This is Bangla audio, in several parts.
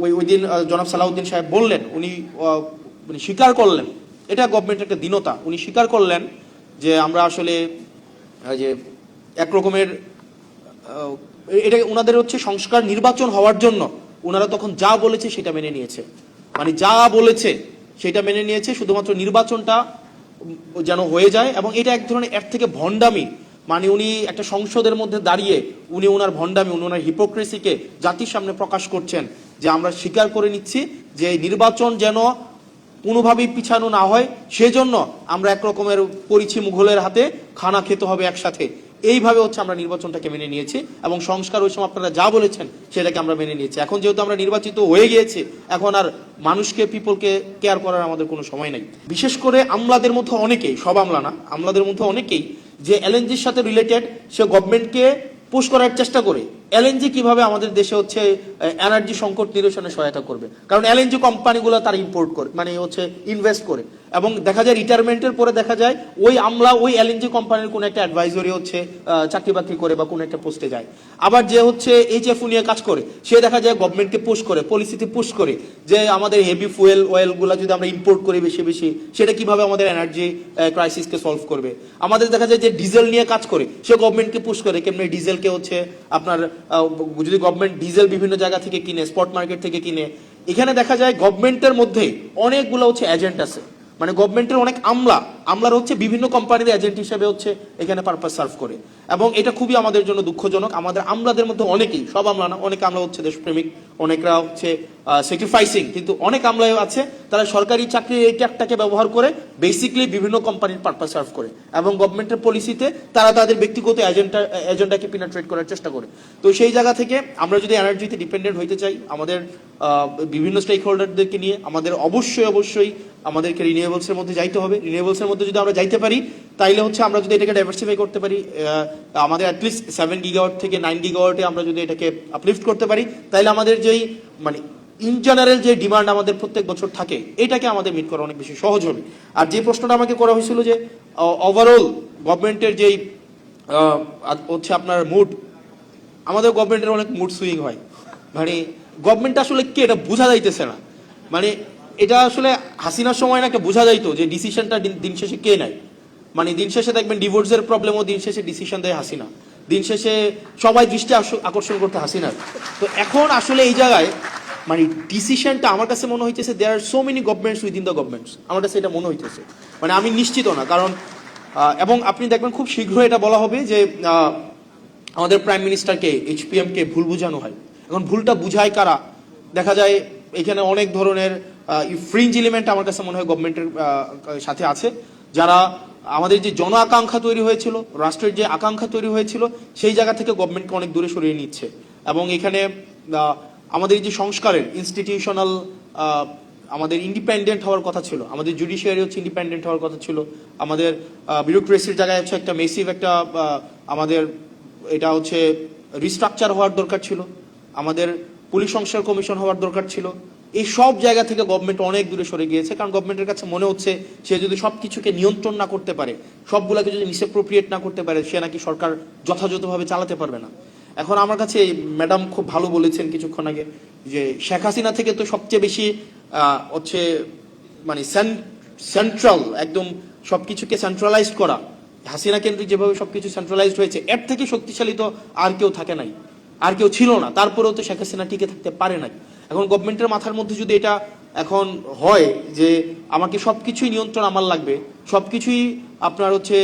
ওই দিন জনাব সালাউদ্দিন সাহেব বললেন, উনি মানে স্বীকার করলেন, এটা গভর্নমেন্টের একটা দীনতা, উনি স্বীকার করলেন যে আমরা আসলে যে একরকমের এটা ওনাদের হচ্ছে সংস্কার নির্বাচন হওয়ার জন্য ওনারা তখন যা বলেছে সেটা মেনে নিয়েছে, মানে যা বলেছে সেটা মেনে নিয়েছে, শুধুমাত্র নির্বাচনটা যেন হয়ে যায়। এবং এটা এক ধরনের এর থেকে ভণ্ডামি, মানে উনি একটা সংসদের মধ্যে দাঁড়িয়ে উনি ওনার ভণ্ডামি, উনি ওনার হিপোক্রেসিকে জাতির সামনে প্রকাশ করছেন যে আমরা স্বীকার করে নিচ্ছি যে নির্বাচন যেন কোনোভাবেই পিছানো না হয়, সেজন্য আমরা একরকমের পরিছি মুঘলের হাতে, খানা খেতে হবে একসাথে, এইভাবে হচ্ছে আমরা নির্বাচনটাকে মেনে নিয়েছি। এবং সংস্কার ওই সময় আপনারা যা বলেছেন সেটাকে আমরা মেনে নিয়েছি। এখন যেহেতু আমরা নির্বাচিত হয়ে গিয়েছি, এখন আর মানুষকে, পিপলকে কেয়ার করার আমাদের কোনো সময় নাই। বিশেষ করে আমলাদের মধ্যে অনেকেই, সব আমলা না, আমলাদের মধ্যে অনেকেই যে এলএনজির সাথে রিলেটেড, সে গভর্নমেন্টকে পুশ করার চেষ্টা করে এলএনজি কিভাবে আমাদের দেশে হচ্ছে এনার্জি সংকট নিরসনে সহায়তা করবে। কারণ এলএনজি কোম্পানিগুলো তারা ইম্পোর্ট করে, মানে হচ্ছে ইনভেস্ট করে, এবং দেখা যায় রিটায়ারমেন্টের পরে দেখা যায় ওই আমলা ওই এলএনজি কোম্পানির কোনো একটা অ্যাডভাইজরি হচ্ছে চাকরি বাকরি করে বা কোনো একটা পোস্টে যায়। আবার যে হচ্ছে এইচএফও নিয়ে কাজ করে, সে দেখা যায় গভর্নমেন্টকে পুশ করে, পলিসিতে পুশ করে যে আমাদের হেভি ফুয়েল অয়েলগুলো যদি আমরা ইম্পোর্ট করি বেশি বেশি, সেটা কিভাবে আমাদের এনার্জি ক্রাইসিসকে সলভ করবে। আমাদের দেখা যায় যে ডিজেল নিয়ে কাজ করে, সে গভর্নমেন্টকে পুশ করে কেমনি ডিজেলকে হচ্ছে আপনার যদি গভর্নমেন্ট ডিজেল বিভিন্ন জায়গা থেকে কিনে, স্পট মার্কেট থেকে কিনে, এখানে দেখা যায় গভর্নমেন্টের মধ্যে অনেকগুলো হচ্ছে এজেন্ট আছে, মানে গভর্নমেন্টের অনেক আমলার হচ্ছে বিভিন্ন কোম্পানির এজেন্ট হিসেবে হচ্ছে এখানে পারপাস সার্ভ করে। এবং এটা খুবই আমাদের জন্য দুঃখজনক। আমাদের আমলাদের মধ্যে অনেকেই, সব আমলা না, অনেক আমলা হচ্ছে দেশপ্রেমিক, অনেকরা হচ্ছে স্যাক্রিফাইসিং, কিন্তু অনেক আমলাও আছে তারা সরকারি চাকরির এই ট্যাগটাকে ব্যবহার করে বেসিক্যালি বিভিন্ন কোম্পানির পারপাস সার্ভ করে, এবং গভর্নমেন্টের পলিসিতে তারা তাদের ব্যক্তিগত এজেন্ডাকে পিনাট্রেট করার চেষ্টা করে। তো সেই জায়গা থেকে আমরা যদি এনার্জিতে ডিপেন্ডেন্ট হইতে চাই, আমাদের বিভিন্ন স্টেক হোল্ডারদেরকে নিয়ে আমাদের অবশ্যই আমাদেরকে রিনিউয়েবলসের মধ্যে যাইতে হবে। রিনিউয়েবলসের মধ্যে যদি আমরা যাইতে পারি, তাইলে হচ্ছে আমরা যদি এটাকে ডাইভার্সিফাই করতে পারি, আমাদের অ্যাটলিস্ট 7 গিগাওয়াট থেকে 9 গিগাওয়াটে আমরা যদি এটাকে আপলিফট করতে পারি, তাইলে আমাদের যেই মানে ইন জেনারেল যে ডিমান্ড আমাদের প্রত্যেক বছর থাকে, এটাকে আমাদের মিট করা অনেক বেশি সহজ হবে। আর যে প্রশ্নটা আমাকে করা হয়েছিল যে ওভারঅল গভর্নমেন্টের যেই হচ্ছে আপনার মুড, আমাদের গভর্নমেন্টের অনেক মুড সুইং হয়, মানে গভর্নমেন্ট আসলে কে এটা বোঝা যাইতেছে না। মানে এটা আসলে হাসিনার সময় না বোঝা যাইতো যে ডিসিশনটা দিন শেষে কে নেয়। মানে দিন শেষে দেখবেন ডিভোর্সের প্রবলেমও দিন শেষে ডিসিশন দেয় হাসিনা, দিন শেষে সবাই দৃষ্টি আকর্ষণ করতে হাসিনার। তো এখন আসলে এই জায়গায় মানে ডিসিশনটা আমার কাছে মনে হইতেছে there are so many governments within the governments, আমার কাছে এটা মনে হইতেছে, মানে আমি নিশ্চিত না। কারণ এবং আপনি দেখবেন খুব শীঘ্রই এটা বলা হবে যে আমাদের প্রাইম মিনিস্টারকে, এইচপিএমকে ভুল বোঝানো হয়। এখন ভুলটা বুঝায় কারা? দেখা যায় এখানে অনেক ধরনের ফ্রিঞ্জ এলিমেন্ট আমার কাছে মনে হয় গভর্নমেন্টের সাথে আছে, যারা আমাদের যে জন আকাঙ্ক্ষা তৈরি হয়েছিল, রাষ্ট্রের যে আকাঙ্ক্ষা তৈরি হয়েছিল, সেই জায়গা থেকে গভর্নমেন্টকে অনেক দূরে সরিয়ে নিচ্ছে। এবং এখানে আমাদের যে সংস্কারের ইনস্টিটিউশনাল আমাদের ইন্ডিপেন্ডেন্ট হওয়ার কথা ছিল, আমাদের জুডিশিয়ারি হচ্ছে ইন্ডিপেন্ডেন্ট হওয়ার কথা ছিল, আমাদের বিউরোক্রেসির জায়গায় হচ্ছে একটা মেসিভ একটা আমাদের এটা হচ্ছে রিস্ট্রাকচার হওয়ার দরকার ছিল, আমাদের পুলিশ সংস্কার কমিশন হওয়ার দরকার ছিল। এই সব জায়গা থেকে গভর্নমেন্ট অনেক দূরে সরে গিয়েছে, কারণ গভর্নমেন্টের কাছে মনে হচ্ছে সে যদি সবকিছুকে নিয়ন্ত্রণ না করতে পারে, সবগুলোকে যদি মিসঅ্যাপ্রোপ্রিয়েট না করতে পারে, সে নাকি সরকার যথাযথভাবে চালাতে পারবে না। এখন আমার কাছে ম্যাডাম খুব ভালো বলেছেন কিছুক্ষণ আগে যে শেখ হাসিনা থেকে তো সবচেয়ে বেশি হচ্ছে মানে সেন্ট্রাল একদম সবকিছুকে সেন্ট্রালাইজড করা, হাসিনা কেন্দ্রিক যেভাবে সবকিছু সেন্ট্রালাইজড হয়েছে, এর থেকে শক্তিশালী তো আর কেউ থাকে নাই, আর কেউ ছিল না। তারপরেও তো শেখ হাসিনা টিকে থাকতে পারে নাই। এখন গভর্নমেন্টের মাথার মধ্যে যদি এটা এখন হয় যে আমাকে সবকিছুই নিয়ন্ত্রণ আমার লাগবে, সবকিছুই আপনার হচ্ছে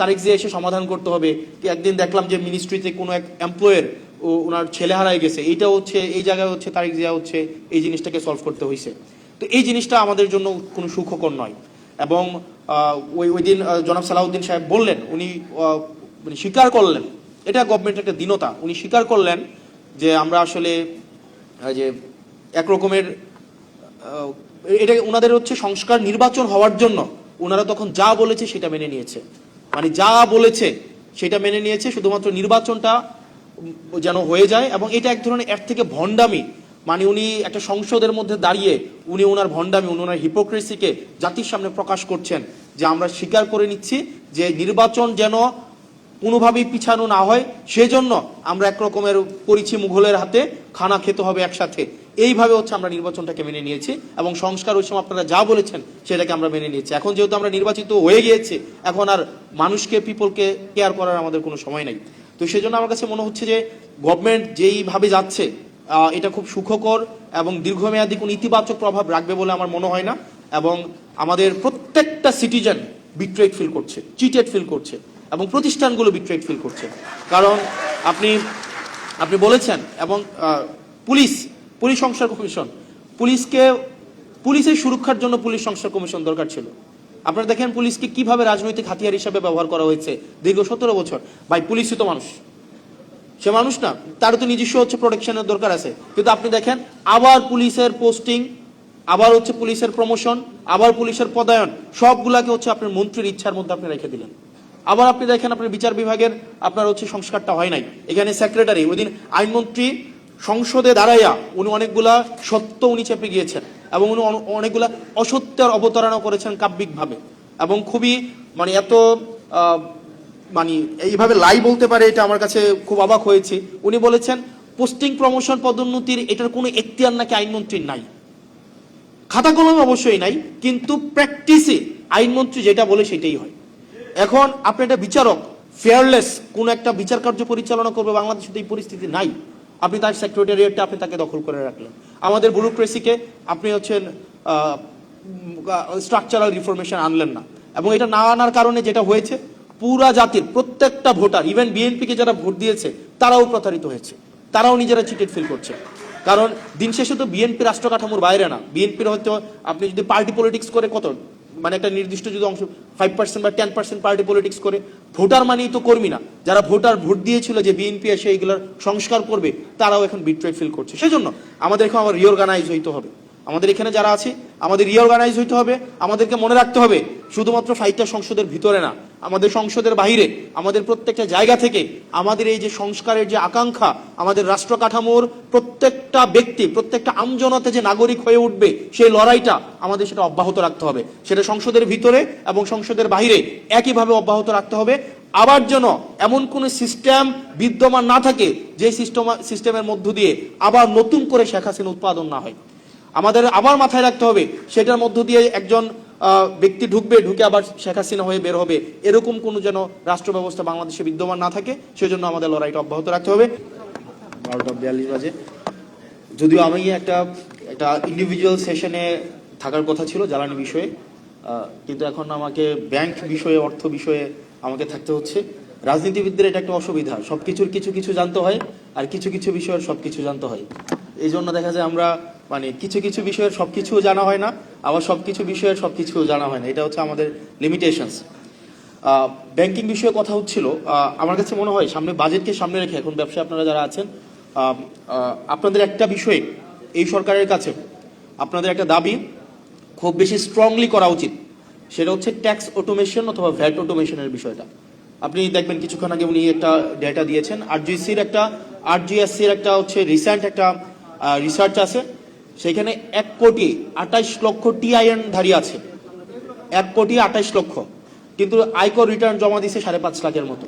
তারিখ দিয়ে এসে সমাধান করতে হবে। একদিন দেখলাম যে মিনিস্ট্রিতে কোনো এক এমপ্লয়ের ওনার ছেলে হারায় গেছে, এইটা হচ্ছে এই জায়গায় হচ্ছে তারিখ জিয়া হচ্ছে এই জিনিসটাকে সলভ করতে হয়েছে। তো এই জিনিসটা আমাদের জন্য কোনো সুখকর নয়। এবং ওই দিন জনাব সালাউদ্দিন সাহেব বললেন, উনি মানে স্বীকার করলেন, এটা গভর্নমেন্টের একটা দীনতা, উনি স্বীকার করলেন যে আমরা আসলে যে একরকমের এটা ওনাদের হচ্ছে সংস্কার নির্বাচন হওয়ার জন্য ওনারা তখন যা বলেছে সেটা মেনে নিয়েছে, মানে যা বলেছে সেটা মেনে নিয়েছে, শুধুমাত্র নির্বাচনটা যেন হয়ে যায়। এবং এটা এক ধরনের এর থেকে ভণ্ডামি, মানে উনি একটা সংসদের মধ্যে দাঁড়িয়ে উনি ওনার ভণ্ডামি, উনি ওনার হিপোক্রেসিকে জাতির সামনে প্রকাশ করছেন যে আমরা স্বীকার করে নিচ্ছি যে নির্বাচন যেন কোনোভাবেই পিছানো না হয়, সেজন্য আমরা একরকমের পরিছি মুঘলের হাতে, খানা খেতে হবে একসাথে, এইভাবে হচ্ছে আমরা নির্বাচনটাকে মেনে নিয়েছি এবং সংস্কার ওই সময় আপনারা যা বলেছেন সেটাকে আমরা মেনে নিয়েছি। এখন যেহেতু আমরা নির্বাচিত হয়ে গিয়েছি, এখন আর মানুষকে, পিপলকে কেয়ার করার আমাদের কোনো সময় নাই। তো সেই জন্য আমার কাছে মনে হচ্ছে যে গভর্নমেন্ট যেইভাবে যাচ্ছে এটা খুব সুখকর এবং দীর্ঘমেয়াদী কোনো ইতিবাচক প্রভাব রাখবে বলে আমার মনে হয় না। এবং আমাদের প্রত্যেকটা সিটিজেন বিট্রেড ফিল করছে, চিটেড ফিল করছে এবং প্রতিষ্ঠানগুলো বিট্রেড ফিল করছে। কারণ আপনি বলেছেন এবং পুলিশ সংস্কার কমিশন, পুলিশের সুরক্ষার জন্য পুলিশ সংস্কার কমিশন দরকার ছিল। আপনারা দেখেন পুলিশকে কিভাবে রাজনৈতিক হাতিয়ার হিসাবে ব্যবহার করা হয়েছে দীর্ঘ 17 বছর। ভাই, পুলিশই তো মানুষ, সে মানুষ না, তার তো নিজস্ব হচ্ছে প্রোটেকশনের দরকার আছে। কিন্তু আপনি দেখেন আবার পুলিশের পোস্টিং, আবার হচ্ছে পুলিশের প্রমোশন, আবার পুলিশের পদায়ন, সবগুলাকে হচ্ছে আপনার মন্ত্রীর ইচ্ছার মধ্যে আপনি রেখে দিলেন। আবার আপনি দেখেন আপনার বিচার বিভাগের আপনার হচ্ছে সংস্কারটা হয় নাই। এখানে সেক্রেটারি, ওই দিন আইনমন্ত্রী সংসদে দাঁড়াইয়া উনি অনেকগুলা সত্য উনি চেপে গিয়েছেন এবং উনি অনেকগুলা অসত্যের অবতারণা করেছেন কাব্যিকভাবে এবং খুবই মানে এত মানে এইভাবে লাই বলতে পারে, এটা আমার কাছে খুব অবাক হয়েছে। উনি বলেছেন পোস্টিং, প্রমোশন, পদোন্নতির এটার কোনো এখতিয়ার নাকি আইনমন্ত্রীর নাই। খাতা কলমে অবশ্যই নাই, কিন্তু প্র্যাকটিসে আইনমন্ত্রী যেটা বলে সেটাই হয়। এখন আপনি একটা বিচারক, ফেয়ারলেস কোন একটা বিচার কার্য পরিচালনা করবে বাংলাদেশে এই পরিস্থিতি নাই। আপনি তার সেক্রেটারিয়েটটা আপনি তাকে দখল করে রাখলেন। আমাদের ব্যুরোক্রেসিকে আপনি হচ্ছেন স্ট্রাকচারাল রিফরমেশন আনলেন না। এবং এটা না আনার কারণে যেটা হয়েছে, পুরা জাতির প্রত্যেকটা ভোটার, ইভেন বিএনপিকে যারা ভোট দিয়েছে তারাও প্রতারিত হয়েছে, তারাও নিজেরা চিটেড ফিল করছে। কারণ দিন শেষে তো বিএনপি রাষ্ট্র কাঠামোর বাইরে না। বিএনপির হয়তো আপনি যদি পার্টি পলিটিক্স করে কত, মানে একটা নির্দিষ্ট যদি অংশ 5% বা 10% পার্টি পলিটিক্স করে, ভোটার মানেই তো কর্মী না। যারা ভোট দিয়েছিল যে বিএনপি এসে এইগুলোর সংস্কার করবে, তারাও এখন বিট্রেড ফিল করছে। সেজন্য আমাদের এখন আবার রিঅর্গানাইজ হইতে হবে। আমাদের এখানে যারা আছে আমাদের রিঅর্গানাইজ হইতে হবে। আমাদেরকে মনে রাখতে হবে শুধুমাত্র ফাইটটা সংসদের ভিতরে না, আমাদের সংসদের বাইরে, আমাদের প্রত্যেকটা জায়গা থেকে আমাদের এই যে সংস্কারের যে আকাঙ্ক্ষা, আমাদের রাষ্ট্র কাঠামোর প্রত্যেকটা ব্যক্তি, প্রত্যেকটা আমজনতা যে নাগরিক হয়ে উঠবে, সেই লড়াইটা আমাদের সেটা অব্যাহত রাখতে হবে। সেটা সংসদের ভিতরে এবং সংসদের বাইরে একইভাবে অব্যাহত রাখতে হবে। আবার যেন এমন কোন সিস্টেম বিদ্যমান না থাকে যে সিস্টেমের মধ্য দিয়ে আবার নতুন করে শেখ হাসিনা উৎপাদন না হয়। আমাদের আবার মাথায় রাখতে হবে সেটার মধ্য দিয়ে একজন ব্যক্তি ঢুকে আবার শেখ হাসিনা হয়ে বের হবে, এরকম কোনো যেন রাষ্ট্র ব্যবস্থা বাংলাদেশে বিদ্যমান না থাকে। সেজন্য আমাদের লড়াইটা অব্যাহত রাখতে হবে। 12:42 বাজে। যদিও আমি একটা ইন্ডিভিজুয়াল সেশনে থাকার কথা ছিল জ্বালানি বিষয়ে, কিন্তু এখন আমাকে ব্যাংক বিষয়ে, অর্থ বিষয়ে আমাকে থাকতে হচ্ছে। রাজনীতিবিদদের এটা একটা অসুবিধা, সবকিছুর কিছু কিছু জানতে হয় আর কিছু কিছু বিষয়ের সবকিছু জানতে হয়। এই জন্য দেখা যায় আমরা মানে কিছু কিছু বিষয়ের সবকিছু জানা হয় না, আবার সবকিছু বিষয়ের সবকিছু জানা হয় না। এটা হচ্ছে আমাদের লিমিটেশনস। ব্যাংকিং বিষয়ে কথা হচ্ছিল। আমার কাছে মনে হয় সামনে বাজেটকে সামনে রেখে এখন ব্যবসায়ী আপনারা যারা আছেন, আপনাদের একটা বিষয়ে এই সরকারের কাছে আপনাদের একটা দাবি খুব বেশি স্ট্রংলি করা উচিত। সেটা হচ্ছে ট্যাক্স অটোমেশন অথবা ভ্যাট অটোমেশনের বিষয়টা। আপনি দেখবেন কিছুক্ষণ আগে উনি একটা ডেটা দিয়েছেন, আরজিএসসির একটা হচ্ছে রিসেন্ট একটা রিসার্চ আছে, সেখানে 1,28,00,000 টিআইএন ধারী আছে, 1,28,00,000, কিন্তু আয়কর রিটার্ন জমা দিছে 5.5 লাখের মতো,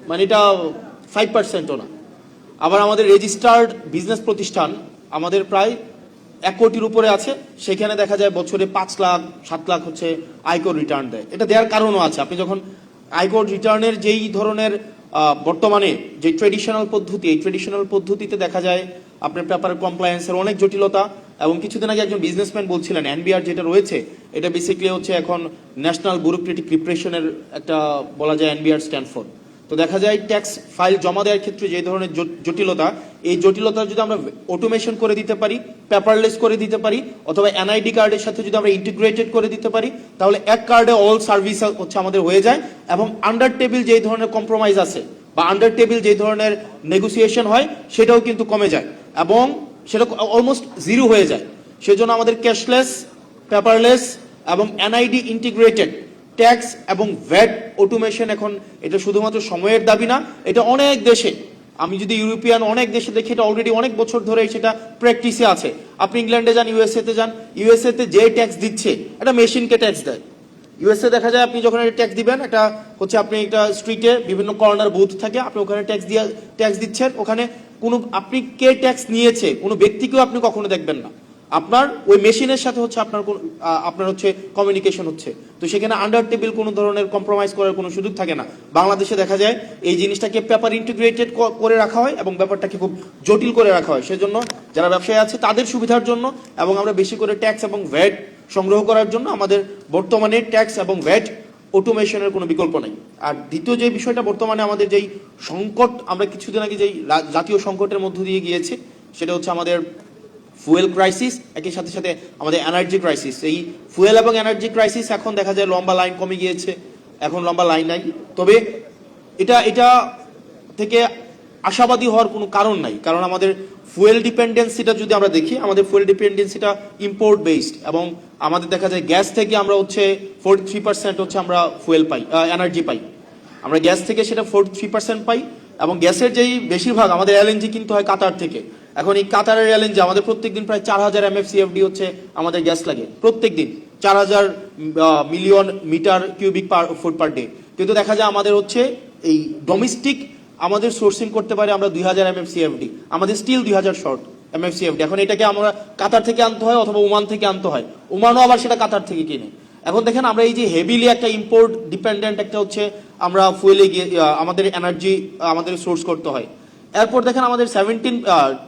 মানে এটা 5%ও না। আবার আমাদের রেজিস্টার্ড বিজনেস প্রতিষ্ঠান আমাদের প্রায় 1 কোটির উপরে আছে, সেখানে দেখা যায় বছরে 5 লাখ 7 লাখ হচ্ছে আয়কর রিটার্ন দেয়। এটা দেওয়ার কারণও আছে। আপনি যখন আয়কর রিটার্নের যেই ধরনের বর্তমানে যে ট্রেডিশনাল পদ্ধতি, এই ট্রেডিশনাল পদ্ধতিতে দেখা যায় আপনার পেপার কমপ্লায়েন্সের অনেক জটিলতা। এবং কিছুদিন আগে একজন বিজনেসম্যান বলছিলেন এনবিআর যেটা রয়েছে এটা বেসিক্যালি হচ্ছে এখন ন্যাশনাল ব্যুরোক্রেটিক রিপ্রেশনের একটা বলা যায় এনবিআর স্ট্যান্ড ফর। তো দেখা যায় ট্যাক্স ফাইল জমা দেওয়ার ক্ষেত্রে যে ধরনের জটিলতা, এই জটিলতা যদি আমরা অটোমেশন করে দিতে পারি, পেপারলেস করে দিতে পারি, অথবা এনআইডি কার্ডের সাথে যদি আমরা ইন্টিগ্রেটেড করে দিতে পারি, তাহলে এক কার্ডে অল সার্ভিস হচ্ছে আমাদের হয়ে যায়। এবং আন্ডার টেবিল যেই ধরনের কম্প্রোমাইজ আছে বা আন্ডার টেবিল যেই ধরনের নেগোসিয়েশন হয় সেটাও কিন্তু কমে যায় এবং সেটা অলমোস্ট জিরো হয়ে যায়। সেজন্য আমাদের ক্যাশলেস, পেপারলেস এবং এনআইডি ইন্টিগ্রেটেড ট্যাক্স এবং ভ্যাট অটোমেশন, এখন এটা শুধুমাত্র সময়ের দাবি না, এটা অনেক দেশে, আমি যদি ইউরোপিয়ান অনেক দেশে দেখি এটা অলরেডি অনেক বছর ধরে সেটা প্র্যাকটিসে আছে। আপনি ইংল্যান্ডে যান, ইউএসএতে যান, ইউএসএতে যে ট্যাক্স দিচ্ছে এটা মেশিনকে ট্যাক্স দেয়। ইউএসএ দেখা যায় আপনি যখন একটা ট্যাক্স দিবেন, এটা হচ্ছে আপনি একটা স্ট্রিটে বিভিন্ন কর্নার বুথ থাকে, আপনি ওখানে ট্যাক্স দিচ্ছেন, ওখানে কোনো আপনি কে ট্যাক্স নিয়েছে কোনো ব্যক্তিকেও আপনি কখনো দেখবেন না, আপনার ওই মেশিনের সাথে হচ্ছে আপনার হচ্ছে কমিউনিকেশন হচ্ছে। তো সেখানে আন্ডার টেবিল কোনো ধরনের কম্প্রোমাইজ করার কোনো সুযোগ থাকে না। বাংলাদেশে দেখা যায় এই জিনিসটাকে পেপার ইন্টিগ্রেটেড করে রাখা হয় এবং ব্যাপারটাকে খুব জটিল করে রাখা হয়। সেজন্য যারা ব্যবসায়ী আছে তাদের সুবিধার জন্য এবং আমরা বেশি করে ট্যাক্স এবং ভ্যাট সংগ্রহ করার জন্য আমাদের বর্তমানে ট্যাক্স এবং ভ্যাট অটোমেশনের কোনো বিকল্প নেই। আর দ্বিতীয় যে বিষয়টা, বর্তমানে আমাদের যেই সংকট, আমরা কিছুদিন আগে যেই জাতীয় সংকটের মধ্য দিয়ে গিয়েছি, সেটা হচ্ছে আমাদের ফুয়েল ক্রাইসিস, একই সাথে সাথে আমাদের এনার্জি ক্রাইসিস। এই ফুয়েল এবং এনার্জি ক্রাইসিস এখন দেখা যায় লম্বা লাইন কমে গিয়েছে, এখন লম্বা লাইন নাই। তবে এটা থেকে আশাবাদী হওয়ার কোনো কারণ নাই, কারণ আমাদের ফুয়েল ডিপেন্ডেন্সিটা যদি আমরা দেখি, আমাদের ফুয়েল ডিপেন্ডেন্সিটা ইম্পোর্ট বেসড এবং আমাদের দেখা যায় গ্যাস থেকে আমরা হচ্ছে 43% হচ্ছে আমরা ফুয়েল পাই, এনার্জি পাই। আমরা গ্যাস থেকে সেটা 43% পাই এবং গ্যাসের যেই বেশিরভাগ আমাদের এলএনজি কিন্তু হয় কাতার থেকে। এখন এই কাতারের এলএনজি আমাদের প্রত্যেকদিন প্রায় 4000 MFCFD হচ্ছে আমাদের গ্যাস লাগে প্রত্যেকদিন, 4000 million metre cubic foot per day. কিন্তু দেখা যায় আমাদের হচ্ছে এই ডোমেস্টিক আমাদের সোর্সিং করতে পারে আমরা 2000 MFCFD, আমাদের স্টিল 2000 শর্ট MFCFD। এখন এটাকে আমরা কাতার থেকে আনতে হয় অথবা ওমান থেকে আনতে হয়, ওমানও আবার সেটা কাতার থেকে কিনে। এখন দেখেন আমরা এই যে হেভিলি একটা ইম্পোর্ট ডিপেন্ডেন্ট একটা হচ্ছে আমরা ফুয়েলে গিয়ে আমাদের এনার্জি আমাদের সোর্স করতে হয়। এরপর দেখেন আমাদের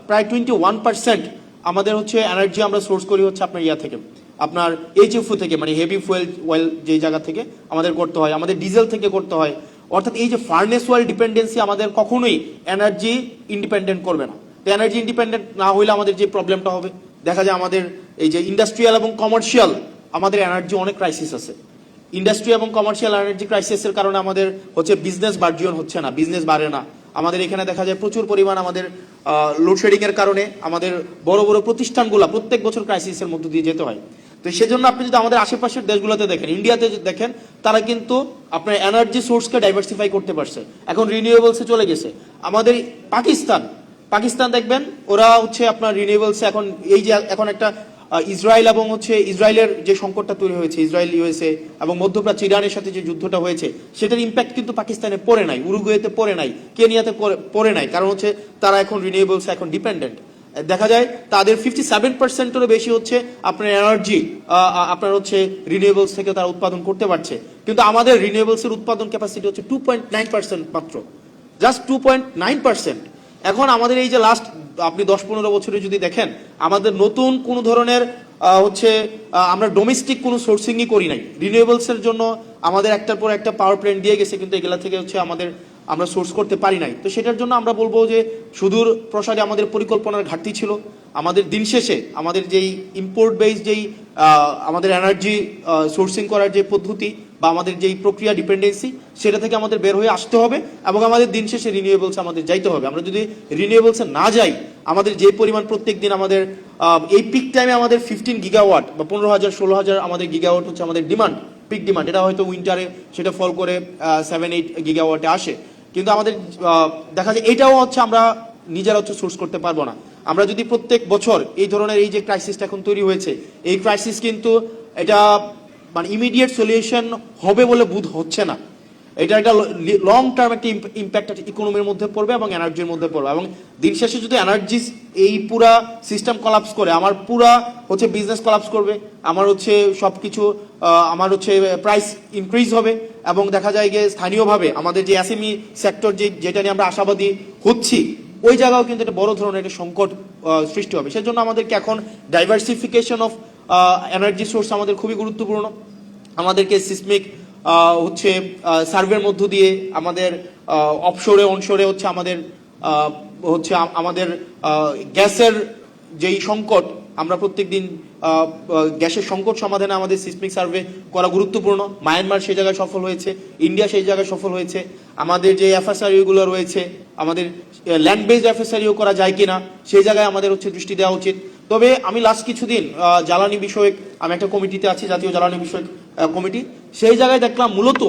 প্রায় 21% আমাদের হচ্ছে এনার্জি আমরা সোর্স করি হচ্ছে আপনার ইয়া থেকে, আপনার এইচএফও থেকে, মানে হেভি ফুয়েল অয়েল যে জায়গা থেকে আমাদের করতে হয়, আমাদের ডিজেল থেকে করতে হয়। অর্থাৎ এই যে ফার্নেস অয়েল ডিপেন্ডেন্সি আমাদের কখনোই এনার্জি ইন্ডিপেন্ডেন্ট করবে না। তো এনার্জি ইন্ডিপেন্ডেন্ট না হইলে আমাদের যে প্রবলেমটা হবে, দেখা যায় আমাদের এই যে ইন্ডাস্ট্রিয়াল এবং কমার্শিয়াল আমাদের এনার্জি অনেক ক্রাইসিস আছে। ইন্ডাস্ট্রি এবং কমার্শিয়াল এনার্জি ক্রাইসিসের কারণে আমাদের হচ্ছে বিজনেস বার্জিয়ন হচ্ছে না, বিজনেস বাড়ে না। আমাদের এখানে দেখা যায় প্রচুর পরিমাণ আমাদের লোডশেডিং এর কারণে আমাদের বড় বড় প্রতিষ্ঠানগুলো প্রত্যেক বছর ক্রাইসিসের মধ্য দিয়ে যেতে হয়। তো সেজন্য আপনি যদি আমাদের আশেপাশের দেশগুলোতে দেখেন, ইন্ডিয়াতে দেখেন, তারা কিন্তু আপনার এনার্জি সোর্সকে ডাইভার্সিফাই করতে পারছে, এখন রিনিউয়েবলসে চলে গেছে। আমাদের পাকিস্তান দেখবেন, ওরা হচ্ছে আপনার রিনিউয়েবলসে এখন এই যে এখন একটা ইসরায়েল এবং হচ্ছে ইসরায়েলের যে সংকটটা তৈরি হয়েছে, ইসরায়েল ইউএসএ এবং মধ্যপ্রাচ্য ইরানের সাথে যে যুদ্ধটা হয়েছে, সেটার ইম্প্যাক্ট কিন্তু পাকিস্তানে পড়ে নাই, উরুগুয়েতে পড়ে নাই, কেনিয়াতে পড়ে নাই, কারণ হচ্ছে তারা এখন রিনিউয়েবলসে এখন ডিপেন্ডেন্ট। দেখা যায় তাদের 57%-এরও বেশি হচ্ছে আপনার এনার্জি আপনার হচ্ছে রিনিউয়েবলস থেকে তারা উৎপাদন করতে পারছে। কিন্তু আমাদের রিনিউয়েবলসের উৎপাদন ক্যাপাসিটি হচ্ছে 2.9% মাত্র, জাস্ট 2.9%। এখন আমাদের এই যে লাস্ট আপনি 10-15 বছরে যদি দেখেন, আমাদের নতুন কোন ধরনের হচ্ছে আমরা ডোমেস্টিক কোনো সোর্সিংই করি নাই রিনিউয়েবলসের জন্য। আমাদের একটার পর একটা পাওয়ার প্ল্যান্ট দিয়ে গেছে, কিন্তু এগুলা থেকে হচ্ছে আমরা সোর্স করতে পারি নাই। তো সেটার জন্য আমরা বলবো যে সুদূর প্রসারে আমাদের পরিকল্পনার ঘাটতি ছিল। আমাদের দিন শেষে আমাদের যেই ইম্পোর্ট বেস যেই আমাদের এনার্জি সোর্সিং করার যে পদ্ধতি বা আমাদের যেই প্রক্রিয়া ডিপেন্ডেন্সি, সেটা থেকে আমাদের বের হয়ে আসতে হবে এবং আমাদের দিন শেষে রিনিউয়েবলস আমাদের যাইতে হবে। আমরা যদি রিনিউয়েবলসে না যাই, আমাদের যে পরিমাণ প্রত্যেক দিন আমাদের এই পিক টাইমে আমাদের 15 গিগাওয়াট বা 15,000-16,000 আমাদের গিগাওয়াট হচ্ছে আমাদের ডিমান্ড, পিক ডিমান্ড। এটা হয়তো উইন্টারে সেটা ফল করে 7-8 গিগাওয়াটে আসে, কিন্তু আমাদের দেখা যায় এটাও হচ্ছে আমরা নিজেরা হচ্ছে সোর্স করতে পারবো না। আমরা যদি প্রত্যেক বছর এই ধরনের এই যে ক্রাইসিসটা এখন তৈরি হয়েছে, এই ক্রাইসিস কিন্তু এটা মানে ইমিডিয়েট সলিউশন হবে বলে বোধ হচ্ছে না। এটা একটা লং টার্ম একটা ইম্প্যাক্ট ইকোনমির মধ্যে পড়বে এবং এনার্জির মধ্যে পড়বে। এবং দিন শেষে যদি এনার্জি এই পুরা সিস্টেম কলাপস করে, আমার পুরা হচ্ছে বিজনেস কলাপস করবে, আমার হচ্ছে সবকিছু আমার হচ্ছে প্রাইস ইনক্রিজ হবে এবং দেখা যায় যে স্থানীয়ভাবে আমাদের যে এসএমই সেক্টর যেটা নিয়ে আমরা আশাবাদী হচ্ছি, ওই জায়গাও কিন্তু একটা বড় ধরনের একটা সংকট সৃষ্টি হবে। সেজন্য আমাদেরকে এখন ডাইভার্সিফিকেশন অফ এনার্জি সোর্স আমাদের খুবই গুরুত্বপূর্ণ। আমাদেরকে সিসমিক হচ্ছে সার্ভের মধ্য দিয়ে আমাদের অফশোরে অনশোরে হচ্ছে আমাদের গ্যাসের যেই সংকট, আমরা প্রত্যেকদিন গ্যাসের সংকট সমাধানে আমাদের সিসমিক সার্ভে করা গুরুত্বপূর্ণ। মায়ানমার সেই জায়গায় সফল হয়েছে, ইন্ডিয়া সেই জায়গায় সফল হয়েছে। আমাদের যে এফএসআরইউগুলো রয়েছে, আমাদের ল্যান্ড বেসড এফএসআরইউ করা যায় কিনা সেই জায়গায় আমাদের হচ্ছে দৃষ্টি দেওয়া উচিত। তবে আমি লাস্ট কিছুদিন জ্বালানি বিষয়ক আমি একটা কমিটিতে আছি, জাতীয় জ্বালানি বিষয়ক কমিটি, সেই জায়গায় দেখলাম মূলত